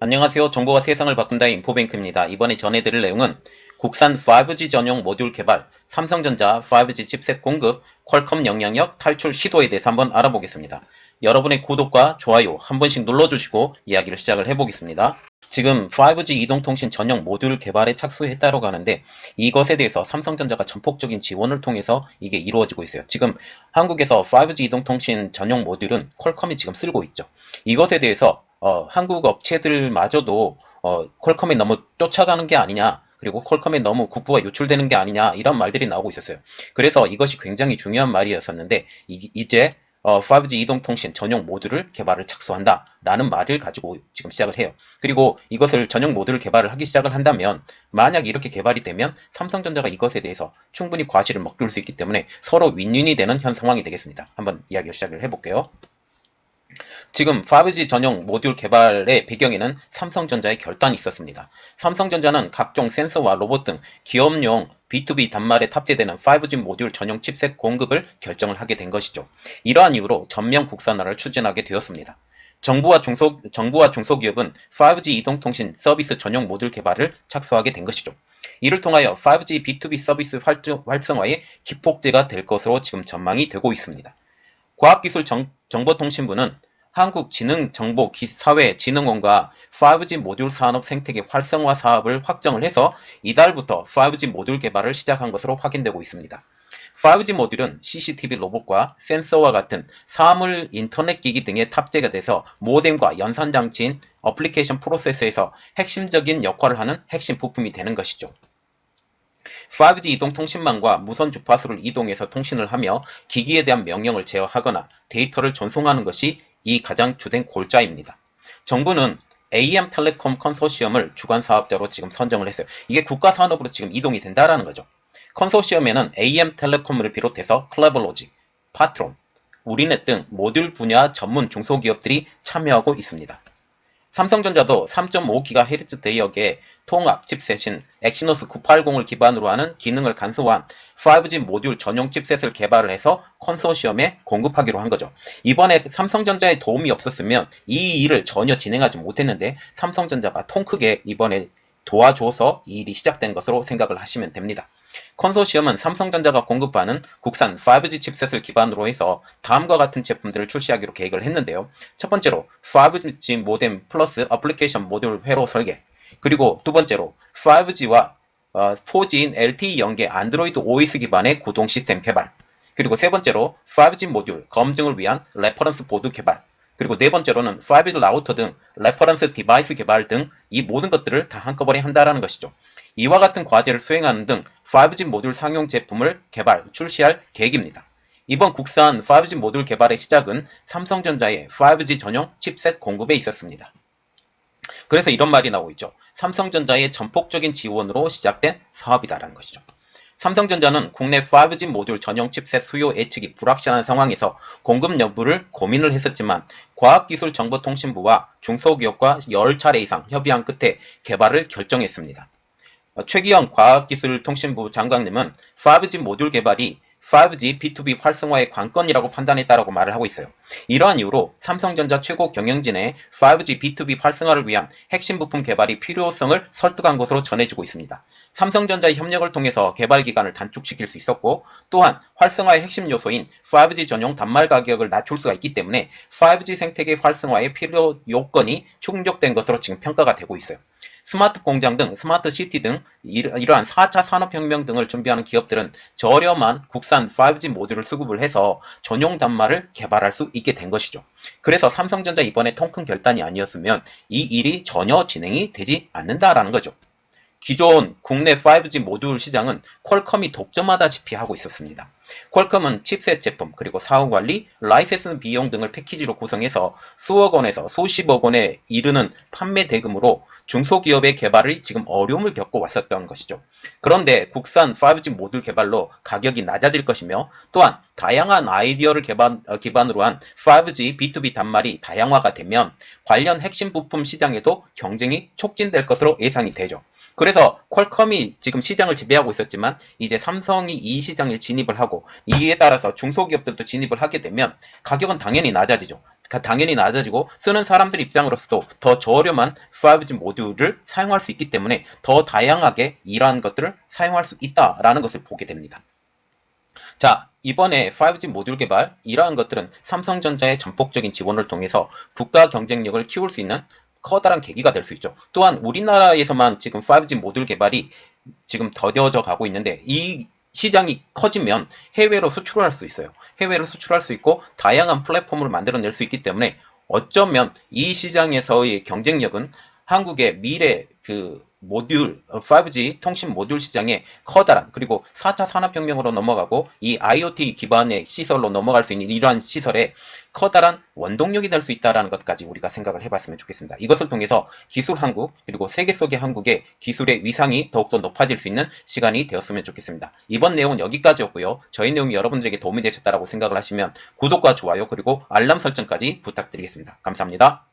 안녕하세요. 정보가 세상을 바꾼다 인포뱅크입니다. 이번에 전해드릴 내용은 국산 5G 전용 모듈 개발, 삼성전자 5G 칩셋 공급, 퀄컴 영향력 탈출 시도에 대해서 한번 알아보겠습니다. 여러분의 구독과 좋아요 한 번씩 눌러주시고 이야기를 시작을 해보겠습니다. 지금 5G 이동통신 전용 모듈 개발에 착수했다고 하는데 이것에 대해서 삼성전자가 전폭적인 지원을 통해서 이게 이루어지고 있어요. 지금 한국에서 5G 이동통신 전용 모듈은 퀄컴이 지금 쓰고 있죠. 이것에 대해서 한국 업체들마저도 퀄컴에 너무 쫓아가는 게 아니냐, 그리고 퀄컴에 너무 국부가 유출되는 게 아니냐, 이런 말들이 나오고 있었어요. 그래서 이것이 굉장히 중요한 말이었었는데 이제 5G 이동통신 전용 모듈을 개발을 착수한다 라는 말을 가지고 지금 시작을 해요. 그리고 이것을 전용 모듈을 개발을 하기 시작을 한다면, 만약 이렇게 개발이 되면 삼성전자가 이것에 대해서 충분히 과실을 먹을 수 있기 때문에 서로 윈윈이 되는 현 상황이 되겠습니다. 한번 이야기를 시작을 해볼게요. 지금 5G 전용 모듈 개발의 배경에는 삼성전자의 결단이 있었습니다. 삼성전자는 각종 센서와 로봇 등 기업용 B2B 단말에 탑재되는 5G 모듈 전용 칩셋 공급을 결정을 하게 된 것이죠. 이러한 이유로 전면 국산화를 추진하게 되었습니다. 정부와 중소기업은 5G 이동통신 서비스 전용 모듈 개발을 착수하게 된 것이죠. 이를 통하여 5G B2B 서비스 활성화의 기폭제가 될 것으로 지금 전망이 되고 있습니다. 과학기술정보통신부는 한국지능정보사회진흥원과 5G 모듈 산업 생태계 활성화 사업을 확정을 해서 이달부터 5G 모듈 개발을 시작한 것으로 확인되고 있습니다. 5G 모듈은 CCTV 로봇과 센서와 같은 사물 인터넷 기기 등에 탑재가 돼서 모뎀과 연산장치인 어플리케이션 프로세서에서 핵심적인 역할을 하는 핵심 부품이 되는 것이죠. 5G 이동통신망과 무선 주파수를 이동해서 통신을 하며 기기에 대한 명령을 제어하거나 데이터를 전송하는 것이 이 가장 주된 골자입니다. 정부는 AM텔레콤 컨소시엄을 주관 사업자로 지금 선정을 했어요. 이게 국가 산업으로 지금 이동이 된다라는 거죠. 컨소시엄에는 AM텔레콤을 비롯해서 클레버로직, 파트론, 우리넷 등 모듈 분야 전문 중소기업들이 참여하고 있습니다. 삼성전자도 3.5GHz 대역의 통합 칩셋인 엑시노스 980을 기반으로 하는 기능을 간소화한 5G 모듈 전용 칩셋을 개발을 해서 컨소시엄에 공급하기로 한 거죠. 이번에 삼성전자의 도움이 없었으면 이 일을 전혀 진행하지 못했는데 삼성전자가 통 크게 이번에 도와줘서 이 일이 시작된 것으로 생각을 하시면 됩니다. 컨소시엄은 삼성전자가 공급하는 국산 5G 칩셋을 기반으로 해서 다음과 같은 제품들을 출시하기로 계획을 했는데요. 첫 번째로 5G 모뎀 플러스 어플리케이션 모듈 회로 설계, 그리고 두 번째로 5G와 4G인 LTE 연계 안드로이드 OS 기반의 구동 시스템 개발, 그리고 세 번째로 5G 모듈 검증을 위한 레퍼런스 보드 개발, 그리고 네 번째로는 5G 라우터 등 레퍼런스 디바이스 개발 등 이 모든 것들을 다 한꺼번에 한다라는 것이죠. 이와 같은 과제를 수행하는 등 5G 모듈 상용 제품을 개발, 출시할 계획입니다. 이번 국산 5G 모듈 개발의 시작은 삼성전자의 5G 전용 칩셋 공급에 있었습니다. 그래서 이런 말이 나오고 있죠. 삼성전자의 전폭적인 지원으로 시작된 사업이다라는 것이죠. 삼성전자는 국내 5G 모듈 전용 칩셋 수요 예측이 불확실한 상황에서 공급 여부를 고민을 했었지만 과학기술정보통신부와 중소기업과 10차례 이상 협의한 끝에 개발을 결정했습니다. 최기영 과학기술통신부 장관님은 5G 모듈 개발이 5G B2B 활성화의 관건이라고 판단했다라고 말을 하고 있어요. 이러한 이유로 삼성전자 최고 경영진의 5G B2B 활성화를 위한 핵심 부품 개발이 필요성을 설득한 것으로 전해지고 있습니다. 삼성전자의 협력을 통해서 개발 기간을 단축시킬 수 있었고, 또한 활성화의 핵심 요소인 5G 전용 단말 가격을 낮출 수가 있기 때문에 5G 생태계 활성화의 필요 요건이 충족된 것으로 지금 평가가 되고 있어요. 스마트 공장 등 스마트 시티 등 이러한 4차 산업혁명 등을 준비하는 기업들은 저렴한 국산 5G 모듈을 수급을 해서 전용 단말을 개발할 수 있게 된 것이죠. 그래서 삼성전자 이번에 통큰 결단이 아니었으면 이 일이 전혀 진행이 되지 않는다라는 거죠. 기존 국내 5G 모듈 시장은 퀄컴이 독점하다시피 하고 있었습니다. 퀄컴은 칩셋 제품, 그리고 사후관리, 라이센스 비용 등을 패키지로 구성해서 수억 원에서 수십억 원에 이르는 판매 대금으로 중소기업의 개발을 지금 어려움을 겪고 왔었던 것이죠. 그런데 국산 5G 모듈 개발로 가격이 낮아질 것이며, 또한 다양한 아이디어를 기반으로 한 5G B2B 단말이 다양화가 되면 관련 핵심 부품 시장에도 경쟁이 촉진될 것으로 예상이 되죠. 그래서 퀄컴이 지금 시장을 지배하고 있었지만 이제 삼성이 이 시장에 진입을 하고 거고, 이에 따라서 중소기업들도 진입을 하게 되면 가격은 당연히 낮아지죠. 당연히 낮아지고 쓰는 사람들 입장으로서도 더 저렴한 5G 모듈을 사용할 수 있기 때문에 더 다양하게 이러한 것들을 사용할 수 있다라는 것을 보게 됩니다. 자, 이번에 5G 모듈 개발, 이러한 것들은 삼성전자의 전폭적인 지원을 통해서 국가 경쟁력을 키울 수 있는 커다란 계기가 될 수 있죠. 또한 우리나라에서만 지금 5G 모듈 개발이 지금 더뎌져 가고 있는데, 이 시장이 커지면 해외로 수출을 할 수 있어요. 해외로 수출할 수 있고 다양한 플랫폼을 만들어낼 수 있기 때문에 어쩌면 이 시장에서의 경쟁력은 한국의 미래 모듈, 5G 통신 모듈 시장의 커다란, 그리고 4차 산업혁명으로 넘어가고 이 IoT 기반의 시설로 넘어갈 수 있는 이러한 시설에 커다란 원동력이 될 수 있다는 것까지 우리가 생각을 해봤으면 좋겠습니다. 이것을 통해서 기술 한국, 그리고 세계 속의 한국의 기술의 위상이 더욱더 높아질 수 있는 시간이 되었으면 좋겠습니다. 이번 내용은 여기까지였고요. 저희 내용이 여러분들에게 도움이 되셨다고 생각을 하시면 구독과 좋아요, 그리고 알람 설정까지 부탁드리겠습니다. 감사합니다.